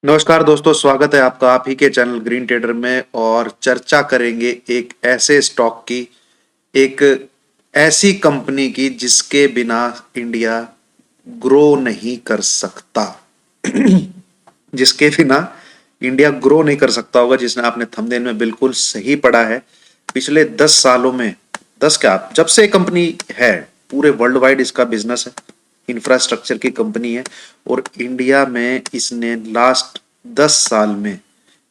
नमस्कार दोस्तों, स्वागत है आपका आप ही के चैनल ग्रीन ट्रेडर में। और चर्चा करेंगे एक ऐसे स्टॉक की, एक ऐसी कंपनी की जिसके बिना इंडिया ग्रो नहीं कर सकता। जिसके बिना इंडिया ग्रो नहीं कर सकता होगा। जिसने आपने थंबनेल में बिल्कुल सही पढ़ा है। पिछले 10 सालों में, 10 क्या, जब से कंपनी है, पूरे वर्ल्ड वाइड इसका बिजनेस है, इंफ्रास्ट्रक्चर की कंपनी है। और इंडिया में इसने लास्ट 10 साल में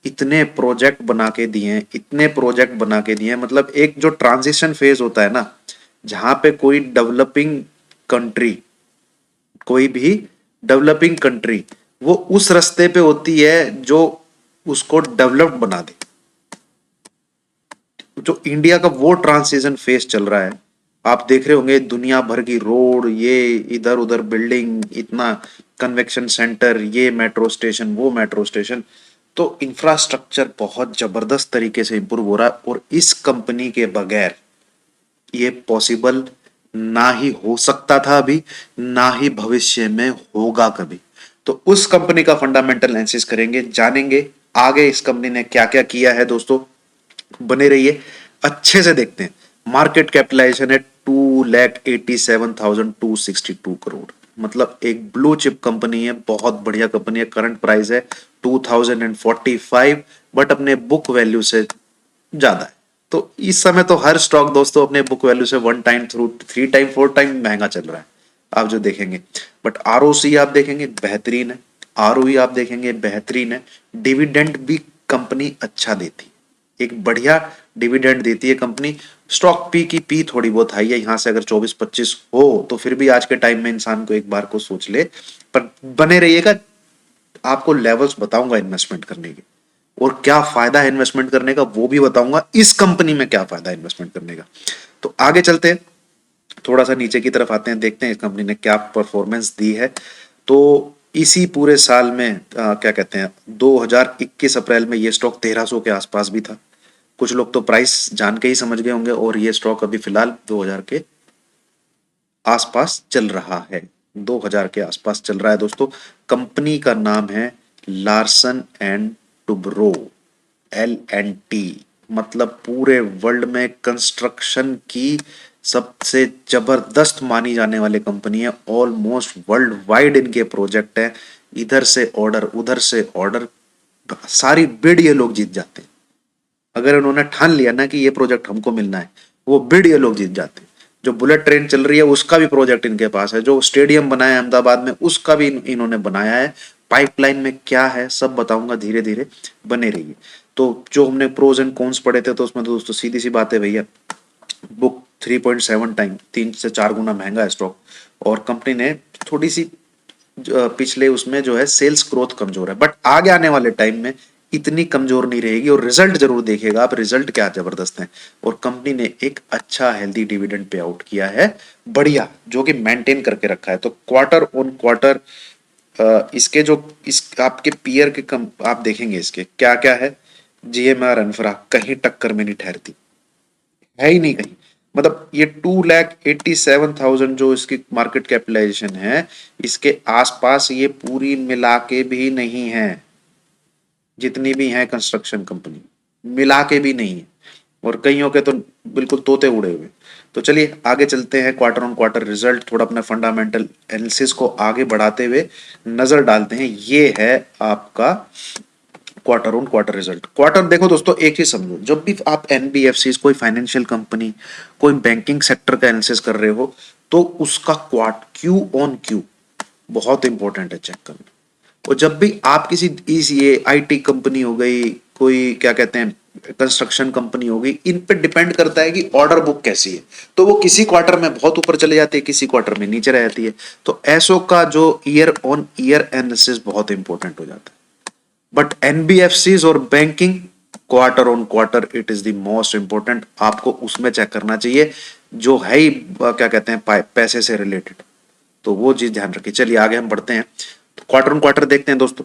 इतने प्रोजेक्ट बना के दिए हैं, इतने प्रोजेक्ट बना के दिए हैं। मतलब एक जो ट्रांजिशन फेज होता है ना, जहां पे कोई डेवलपिंग कंट्री, कोई भी डेवलपिंग कंट्री वो उस रास्ते पे होती है जो उसको डेवलप्ड बना दे। जो इंडिया का वो ट्रांजिशन फेज चल रहा है। आप देख रहे होंगे दुनिया भर की रोड, ये इधर उधर बिल्डिंग, इतना कन्वेक्शन सेंटर, ये मेट्रो स्टेशन, वो मेट्रो स्टेशन। तो इंफ्रास्ट्रक्चर बहुत जबरदस्त तरीके से इंप्रूव हो रहा है। और इस कंपनी के बगैर ये पॉसिबल ना ही हो सकता था अभी, ना ही भविष्य में होगा कभी। तो उस कंपनी का फंडामेंटल एनालिसिस करेंगे, जानेंगे आगे इस कंपनी ने क्या क्या किया है। दोस्तों बने रहिए, अच्छे से देखते हैं। मार्केट कैपिटलाइजेशन है 2,87,262 करोड़। मतलब एक ब्लू चिप कंपनी है, बहुत बढ़िया कंपनी है। करंट प्राइस है 2045, बट अपने बुक वैल्यू से ज्यादा है। तो इस समय तो हर स्टॉक दोस्तों अपने बुक वैल्यू से 1 टाइम थ्रू 3 टाइम 4 टाइम महंगा चल रहा है, आप जो देखेंगे। बट आरओसी आप देखेंगे बेहतरीन है, आरओई आप देखेंगे बेहतरीन है। डिविडेंड भी कंपनी अच्छा देती है, एक बढ़िया डिविडेंड देती है कंपनी। स्टॉक पी की पी थोड़ी बहुत हाई है, यहां से अगर 24-25 हो तो फिर भी आज के टाइम में इंसान को एक बार को सोच ले। पर बने रहिएगा, आपको लेवल्स बताऊंगा इन्वेस्टमेंट करने के, और क्या फायदा है इन्वेस्टमेंट करने का वो भी बताऊंगा। इस कंपनी में क्या फायदा है इन्वेस्टमेंट करने का। तो आगे चलते हैं, थोड़ा सा नीचे की तरफ आते हैं, देखते हैं इस कंपनी ने क्या परफॉर्मेंस दी है। तो इसी पूरे साल में क्या कहते हैं, 2021 अप्रैल में ये स्टॉक 1300 के आसपास भी था। कुछ लोग तो प्राइस जान के ही समझ गए होंगे। और ये स्टॉक अभी फिलहाल 2000 के आसपास चल रहा है, 2000 के आसपास चल रहा है। दोस्तों कंपनी का नाम है लार्सन एंड टुब्रो, LNT। मतलब पूरे वर्ल्ड में कंस्ट्रक्शन की सबसे जबरदस्त मानी जाने वाली कंपनी है। ऑलमोस्ट वर्ल्ड वाइड इनके प्रोजेक्ट है, इधर से ऑर्डर उधर से ऑर्डर, सारी बिड ये लोग जीत जाते हैं। अगर उन्होंने ठान लिया ना कि ये प्रोजेक्ट हमको मिलना है, वो बिड ये लोग जीत जाते हैं। जो बुलेट ट्रेन चल रही है उसका भी प्रोजेक्ट इनके पास है, जो स्टेडियम बनाया है अहमदाबाद में उसका भी इन्होंने बनाया है। पाइपलाइन में क्या है सब बताऊंगा, धीरे धीरे बने रहिए। तो जो हमने प्रोज एंड कॉन्स पढ़े थे, तो उसमें तो दोस्तों सीधी सी बात है भैया, बुक 3.7 टाइम, 3 से 4 गुना महंगा है स्टॉक। और कंपनी ने थोड़ी सी पिछले उसमें जो है सेल्स ग्रोथ कमजोर है, बट आगे आने वाले टाइम में इतनी कमजोर नहीं रहेगी। और रिजल्ट जरूर देखिएगा आप, रिजल्ट क्या जबरदस्त है। और कंपनी ने एक अच्छा हेल्दी डिविडेंड पे आउट किया है, बढ़िया, जो कि मेंटेन करके रखा है। तो क्वार्टर ऑन क्वार्टर इसके जो इस आपके पीयर के कम आप देखेंगे, इसके क्या क्या है। जीएमआर अनफरा कहीं टक्कर में नहीं ठहरती, है ही नहीं कहीं। मतलब ये 2,87,000 जो इसकी मार्केट कैपिटलाइजेशन है, इसके आसपास ये पूरी मिला के भी नहीं है। जितनी भी है कंस्ट्रक्शन कंपनी मिला के भी नहीं है, और कईयों के तो बिल्कुल तोते उड़े हुए। तो चलिए आगे चलते हैं, क्वार्टर ऑन क्वार्टर रिजल्ट, थोड़ा अपना फंडामेंटल एनालिसिस को आगे बढ़ाते हुए नजर डालते हैं। ये है आपका quarter on quarter result. Quarter देखो दोस्तों, एक चीज समझो, जब भी आप एनबीएफसी, कोई फाइनेंशियल कंपनी, कोई बैंकिंग सेक्टर का एनालिसिस कर रहे हो, तो उसका क्यू ऑन क्यू बहुत इंपॉर्टेंट है चेक करना। और जब भी आप किसी ये आईटी कंपनी हो गई, कोई क्या कहते हैं कंस्ट्रक्शन कंपनी हो गई, इन पे डिपेंड करता है कि ऑर्डर बुक कैसी है। तो वो किसी क्वार्टर में बहुत ऊपर चले जाती है, किसी क्वार्टर में नीचे रह जाती है। तो ऐसो का जो ईयर ऑन ईयर एनालिसिस बहुत इंपॉर्टेंट हो जाता है। बट एनबीएफसीज और banking, quarter on quarter it is the most important, आपको उसमें चेक करना चाहिए, जो है ही क्या कहते हैं पैसे से रिलेटेड। तो वो चीज ध्यान रखिए। चलिए आगे हम बढ़ते हैं, तो क्वार्टर ऑन क्वार्टर देखते हैं दोस्तों।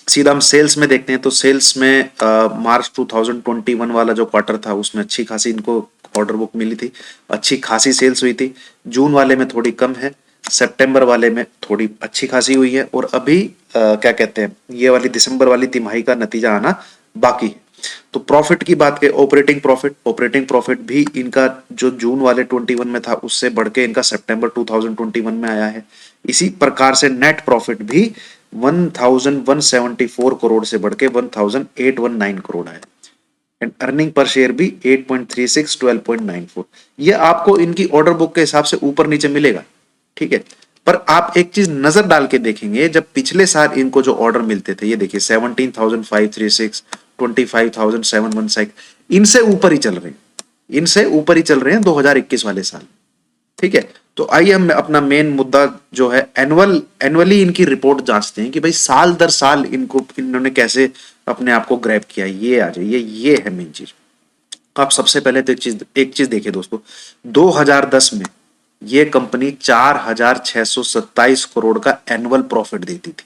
सीधा हम सेल्स में देखते हैं। तो सेल्स में मार्च 2021 वाला जो क्वार्टर था, उसमें अच्छी खासी इनको ऑर्डर बुक मिली थी, अच्छी खासी सेल्स हुई थी। जून वाले में थोड़ी कम है, सितंबर वाले में थोड़ी अच्छी खासी हुई है, और अभी क्या कहते हैं, ये वाली दिसंबर वाली तिमाही का नतीजा आना बाकी है। तो प्रॉफिट की बात करें, ऑपरेटिंग प्रॉफिट भी इनका जो जून वाले 21 में था उससे बढ़ के इनका सितंबर 2021 में आया है। इसी प्रकार से नेट प्रॉफिट भी 1174 करोड़ से बढ़ के 1819 करोड़ है। एंड अर्निंग पर शेयर भी 8.36 12.94। ये आपको इनकी ऑर्डर बुक के हिसाब से ऊपर नीचे मिलेगा, ठीक है। पर आप एक चीज नजर डाल के देखेंगे, जब पिछले साल इनको जो ऑर्डर मिलते थे, ये देखिए 17,536, 25,716, इनसे ऊपर ही चल रहे हैं, इनसे ऊपर ही चल रहे हैं 2021 वाले साल, ठीक है। तो आइए हम अपना मेन मुद्दा जो है एनुअली इनकी रिपोर्ट जांचते हैं कि भाई साल दर साल इनको इन्होंने कैसे अपने आप को ग्रैब किया। ये आ जाइए, ये है मेन चीज। आप सबसे पहले तो एक चीज देखिए दोस्तों, 2010 में ये कंपनी 4,627 करोड़ का एनुअल प्रॉफिट देती थी।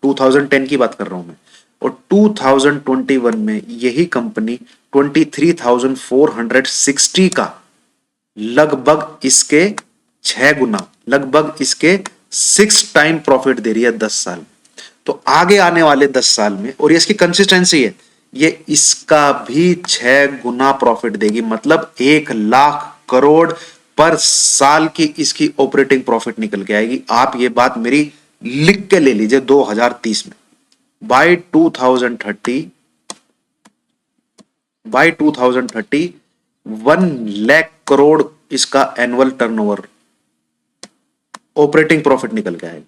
2010 की बात कर रहा हूं मैं। और 2021 में यही कंपनी 23,460 का लगभग इसके 6 गुना, लगभग इसके 6 टाइम प्रॉफिट दे रही है 10 साल में। तो आगे आने वाले 10 साल में, और ये इसकी कंसिस्टेंसी है, ये इसका भी 6 गुना प्रॉफिट देगी, मतलब 1 लाख करोड़ पर साल की इसकी ऑपरेटिंग प्रॉफिट निकल के आएगी। आप ये बात मेरी लिख के ले लीजिए, 2030 में बाय 2030 1 लाख करोड़ इसका एनुअल टर्नओवर ऑपरेटिंग प्रॉफिट निकल के आएगा।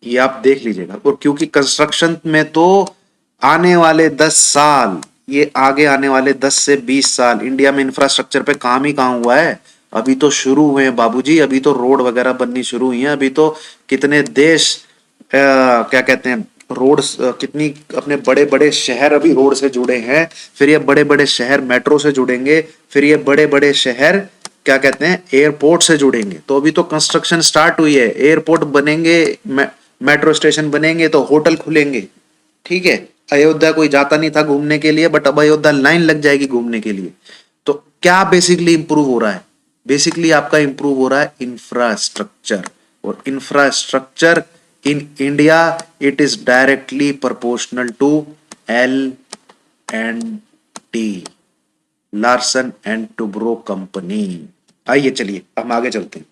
ये आप देख लीजिएगा। और क्योंकि कंस्ट्रक्शन में तो आने वाले 10 साल, ये आगे आने वाले 10 से 20 साल इंडिया में इंफ्रास्ट्रक्चर पे काम ही कहां हुआ है। अभी तो शुरू हुए हैं बाबूजी, अभी तो रोड वगैरह बननी शुरू हुई हैं। अभी तो कितने देश क्या कहते हैं, रोड्स, कितनी अपने बड़े बड़े शहर अभी रोड से जुड़े हैं। फिर ये बड़े बड़े शहर मेट्रो से जुड़ेंगे, फिर ये बड़े बड़े शहर क्या कहते हैं एयरपोर्ट से जुड़ेंगे। तो अभी तो कंस्ट्रक्शन स्टार्ट हुई है, एयरपोर्ट बनेंगे, मेट्रो स्टेशन बनेंगे, तो होटल खुलेंगे, ठीक है। अयोध्या कोई जाता नहीं था घूमने के लिए, बट अब अयोध्या लाइन लग जाएगी घूमने के लिए। तो क्या बेसिकली इंप्रूव हो रहा है? बेसिकली आपका इंप्रूव हो रहा है इंफ्रास्ट्रक्चर। और infrastructure in India, it is directly proportional to L&T, Larsen and Toubro company. आइए चलिए हम आगे चलते हैं।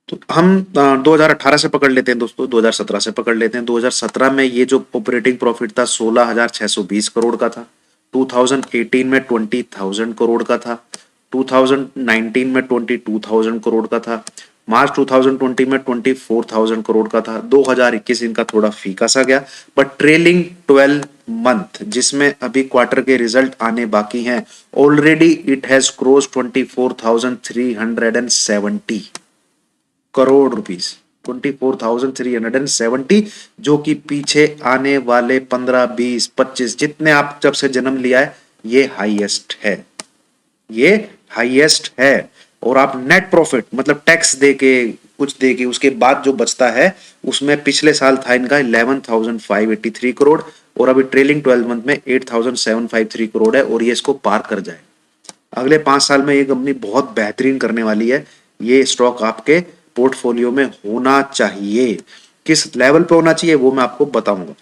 तो हम 2018 से पकड़ लेते हैं दोस्तों, 2017 से पकड़ लेते हैं। 2017 में ये जो ऑपरेटिंग प्रॉफिट था 16,620 करोड़ का था। 2018 में 20,000 करोड़ का था। 2019 में 22,000 करोड़ का था। मार्च 2020 में 24,000 करोड़ का था। 2021 इनका थोड़ा फीका सा गया, बट ट्रेलिंग 12 मंथ, जिसमें अभी क्वार्टर के रिजल्ट आने बाकी हैं, already it has cross 24,370 crore rupees, 24,370, जो कि पीछे आने वाले 15, 20, 25 जितने आप जब से जन्म लिया है, ये हाईएस्ट है, ये हाईएस्ट है। और आप नेट प्रॉफिट मतलब टैक्स दे के कुछ दे के उसके बाद जो बचता है, उसमें पिछले साल था इनका 11,583 करोड़, और अभी ट्रेलिंग 12 मंथ में 8,753 करोड़ है, और ये इसको पार कर जाए। अगले 5 साल में ये कंपनी बहुत बेहतरीन करने वाली है। ये स्टॉक आपके पोर्टफोलियो में होना चाहिए। किस लेवल पे होना चाहिए वो मैं आपको बताऊंगा।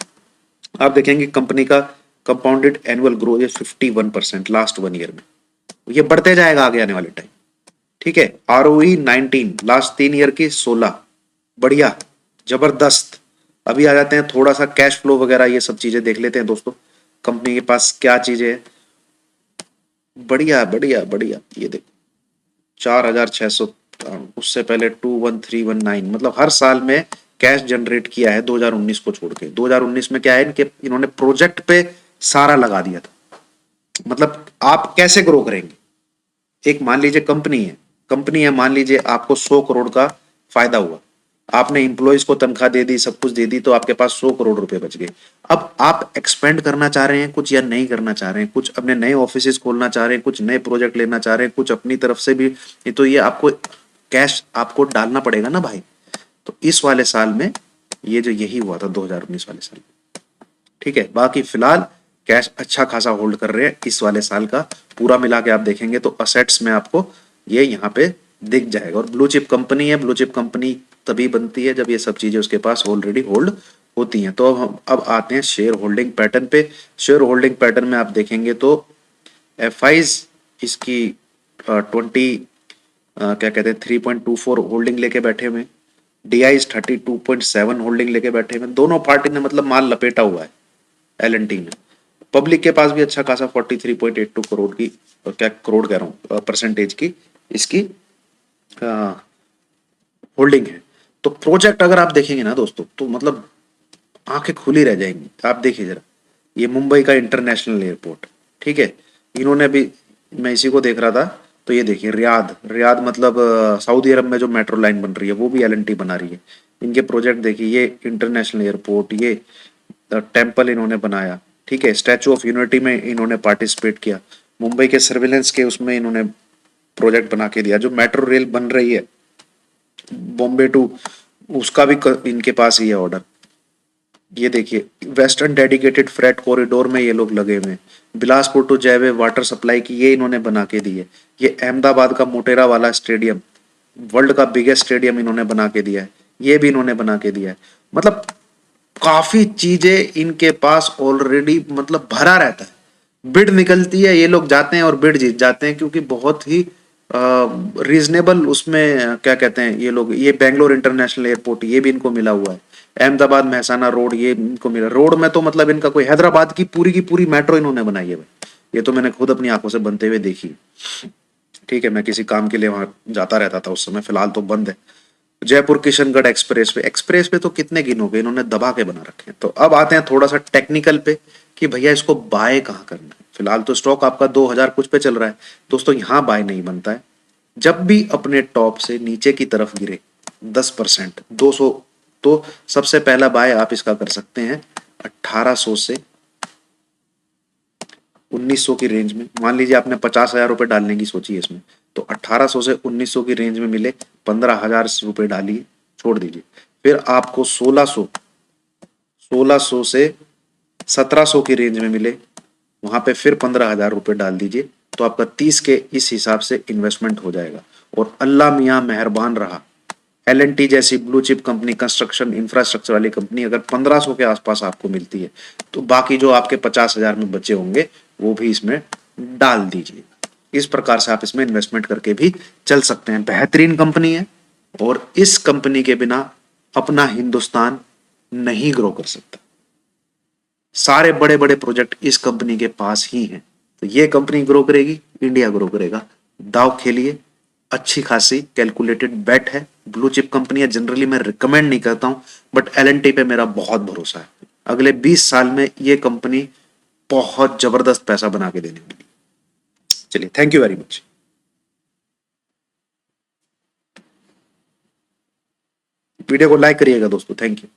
आप देखेंगे कंपनी का compounded annual growth 51% last 1 year में, ये बढ़ते जाएगा आगे आने वाले टाइम, ठीक है। ROE 19, लास्ट 3 ईयर की 16, बढ़िया, जबरदस्त। अभी आ जाते हैं थोड़ा सा कैश फ्लो वगैरह ये सब चीजें देख लेते हैं दोस्तों, कंपनी के पास क्या चीजें है। बढ़िया बढ़िया बढ़िया, ये देखो 4,600, उससे पहले 21,319, मतलब हर साल में कैश जनरेट किया है 2019 को छोड़ के। 2019 में क्या है कि इन्होंने प्रोजेक्ट पे सारा लगा दिया था। मतलब आप कैसे ग्रो करेंगे, एक मान लीजिए कंपनी है, मान लीजिए आपको 100 करोड़ का फायदा हुआ, आपने इंप्लॉइज को तनख्वाह दे दी, सब कुछ दे दी, तो आपके पास 100 करोड़ रुपए बच गए। अब आप एक्सपेंड करना चाह रहे हैं कुछ, या नहीं करना चाह रहे हैं कुछ, अपने नए ऑफिसेज खोलना चाह रहे हैं कुछ, नए प्रोजेक्ट लेना चाह रहे हैं कुछ अपनी तरफ से भी, तो ये आपको कैश आपको डालना पड़ेगा ना भाई। तो इस वाले साल में ये जो यही हुआ था 2019 वाले साल, ठीक है। बाकी फिलहाल कैश अच्छा खासा होल्ड कर रहे हैं इस वाले साल का। पूरा मिला के आप देखेंगे तो असेट्स में आपको ये यहाँ पे दिख जाएगा। और ब्लू चिप कंपनी है, ब्लू चिप कंपनी तभी बनती है जब ये सब चीजें उसके पास ऑलरेडी होल्ड होती हैं। तो अब हम अब आते हैं शेयर होल्डिंग पैटर्न पे। शेयर होल्डिंग पैटर्न में आप देखेंगे तो एफ इसकी 20 क्या कहते हैं 3.24 होल्डिंग लेके बैठे हुए, डी आई 32.7 होल्डिंग लेके बैठे हुए। दोनों पार्टी ने मतलब माल लपेटा हुआ है एल एन टी में। पब्लिक के पास भी अच्छा खासा 43.82 करोड़ की, क्या करोड़ कह रहा हूँ, परसेंटेज की इसकी होल्डिंग है। तो प्रोजेक्ट अगर आप देखेंगे ना दोस्तों तो मतलब आंखें खुली रह जाएंगी। आप देखिए जरा, ये मुंबई का इंटरनेशनल एयरपोर्ट, ठीक है, इन्होंने भी, मैं इसी को देख रहा था, तो ये देखिए रियाद, रियाद मतलब सऊदी अरब में जो मेट्रो लाइन बन रही है वो भी एलएनटी बना रही है। इनके प्रोजेक्ट देखिए, ये इंटरनेशनल एयरपोर्ट, ये टेम्पल इन्होंने बनाया, ठीक है, स्टैचू ऑफ यूनिटी में इन्होंने पार्टिसिपेट किया, मुंबई के सर्विलेंस के उसमें इन्होंने प्रोजेक्ट बना के दिया, जो मेट्रो रेल बन रही है बॉम्बे टू, उसका भी इनके पास ही है ऑर्डर। ये देखिए वेस्टर्न डेडिकेटेड फ्रेट कॉरिडोर में ये लोग लगे हुए हैं। बिलासपुर टू जयवे वाटर सप्लाई की ये इन्होंने बना के दी है। ये अहमदाबाद का मोटेरा वाला स्टेडियम, वर्ल्ड का बिगेस्ट स्टेडियम इन्होंने बना के दिया है, ये भी इन्होंने बना के दिया है। मतलब काफी चीजें इनके पास ऑलरेडी मतलब भरा रहता है। बिड निकलती है, ये लोग जाते हैं और बिड जीत जाते हैं, क्योंकि बहुत ही रीजनेबल उसमें क्या कहते हैं ये लोग, ये बेंगलोर इंटरनेशनल एयरपोर्ट ये भी इनको मिला हुआ है, अहमदाबाद महसाना रोड ये इनको मिला। रोड में तो मतलब इनका कोई, हैदराबाद की पूरी मेट्रो इन्होंने बनाई है भाई, ये तो मैंने खुद अपनी आंखों से बनते हुए देखी। ठीक है, मैं किसी काम के लिए वहां जाता रहता था उस समय, फिलहाल तो बंद है। जयपुर किशनगढ़ एक्सप्रेस पे तो कितने गिनोगे, इन्होंने दबा के बना रखे हैं। तो अब आते हैं थोड़ा सा टेक्निकल पे कि भैया इसको बाय कहाँ करना है। फिलहाल तो स्टॉक आपका 2000 कुछ पे चल रहा है दोस्तों, यहाँ बाय नहीं बनता है। जब भी अपने टॉप से नीचे की तरफ गिरे 10%, 200, तो सबसे पहला बाय आप इसका कर सकते हैं 1800 से 1900 की रेंज में। मान लीजिए आपने 50,000 रुपए डालने की सोची है इसमें, तो 1800 से 1900 की रेंज में मिले 15,000 रुपए डालिए, छोड़ दीजिए। फिर आपको 1600 से 1700 की रेंज में मिले, वहां पे फिर 15,000 रुपए डाल दीजिए, तो आपका 30 के इस हिसाब से इन्वेस्टमेंट हो जाएगा। और अल्लाह मियाँ मेहरबान रहा, एल एन टी जैसी blue chip company, construction infrastructure वाली कंपनी अगर 1500 के आसपास आपको मिलती है, तो बाकी जो आपके 50,000 में बचे होंगे वो भी इसमें डाल दीजिए। इस प्रकार से आप इसमें इन्वेस्टमेंट करके भी चल सकते हैं। बेहतरीन कंपनी है, और इस कंपनी के बिना अपना हिंदुस्तान नहीं ग्रो कर सकता। सारे बड़े बड़े प्रोजेक्ट इस कंपनी के पास ही हैं। तो ये कंपनी ग्रो करेगी, इंडिया ग्रो करेगा। दाव खेलिए, अच्छी खासी कैलकुलेटेड बेट है। ब्लू चिप कंपनी है, जनरली मैं रिकमेंड नहीं करता हूं, बट एलएनटी पे मेरा बहुत भरोसा है। अगले 20 साल में ये कंपनी बहुत जबरदस्त पैसा बना के देने वाली। चलिए, thank you very much. Video को लाइक करिएगा दोस्तों, थैंक यू।